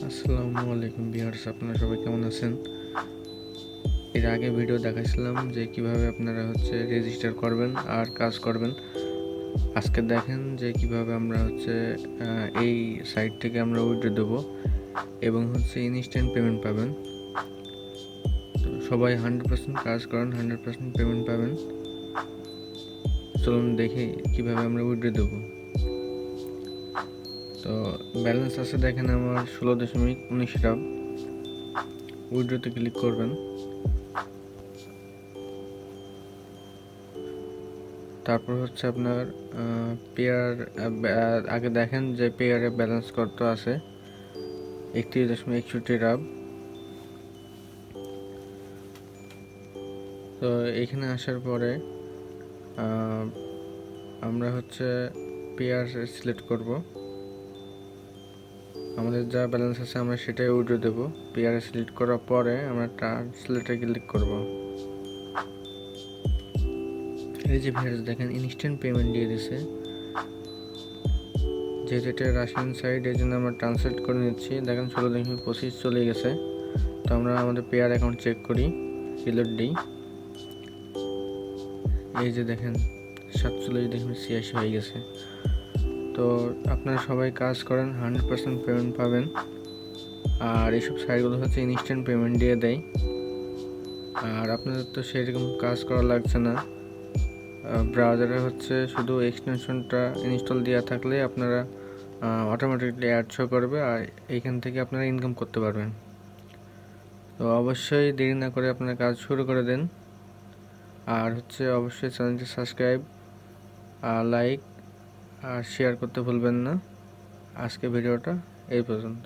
আসসালামু আলাইকুম ভিউয়ার্স, আপনারা সবাই কেমন আছেন? এর আগে ভিডিও দেখাইছিলাম যে কিভাবে আপনারা রেজিস্টার করবেন আর কাজ করবেন। আজকে দেখেন যে কিভাবে আমরা এই সাইট থেকে আমরা উইথড্র দেবো এবং ইনস্ট্যান্ট পেমেন্ট পাবেন। তো সবাই 100% কাজ করেন, 100% পেমেন্ট পাবেন। চলুন দেখি কিভাবে আমরা উইথড্র দেবো। তো ব্যালেন্স আছে দেখেন আমার 16.19 টাকা। উইথড্রতে ক্লিক করবেন। তারপর আপনার পেয়ার আগে দেখেন যে পেয়ারে ব্যালেন্স কত আছে, 31.61 রাব। তো এখানে আসার পরে আমরা পেয়ার সিলেক্ট করব। আমাদের যা ব্যালেন্স আছে আমরা সেটাই উইথড্র দেব। পেয়ার সিলেক্ট করার পরে আমরা ট্রান্সলেটে ক্লিক করব। এই যে ভিউয়ার্স দেখেন ইনস্ট্যান্ট পেমেন্ট দিয়ে দিছে। যেহেতু এটা রাশিয়ান সাইড, এই জন্য আমরা ট্রান্সলেট করে নিচ্ছি। দেখেন 16.25 চলে গেছে। তো আমরা আমাদের পেয়ার অ্যাকাউন্ট চেক করি, রিলোড দিই। এই যে দেখেন 47.86 হয়ে গেছে। তো আপনারা সবাই কাজ করেন, 100% পেমেন্ট পাবেন। আর এইসব সাইটগুলো ইনস্ট্যান্ট পেমেন্ট দিয়ে দেয়। আর আপনাদের তো সেরকম কাজ করা লাগছে না। ব্রাউজারে শুধু এক্সটেনশনটা ইনস্টল দেওয়া থাকলে আপনারা অটোমেটিকলি অ্যাড শো করবে, আর এইখান থেকে আপনারা ইনকাম করতে পারবেন। তো অবশ্যই দেরি না করে আপনারা কাজ শুরু করে দেন। আর অবশ্যই চ্যানেলটি সাবস্ক্রাইব, লাইক আর শেয়ার করতে ভুলবেন না। আজকে ভিডিওটা এই পর্যন্ত।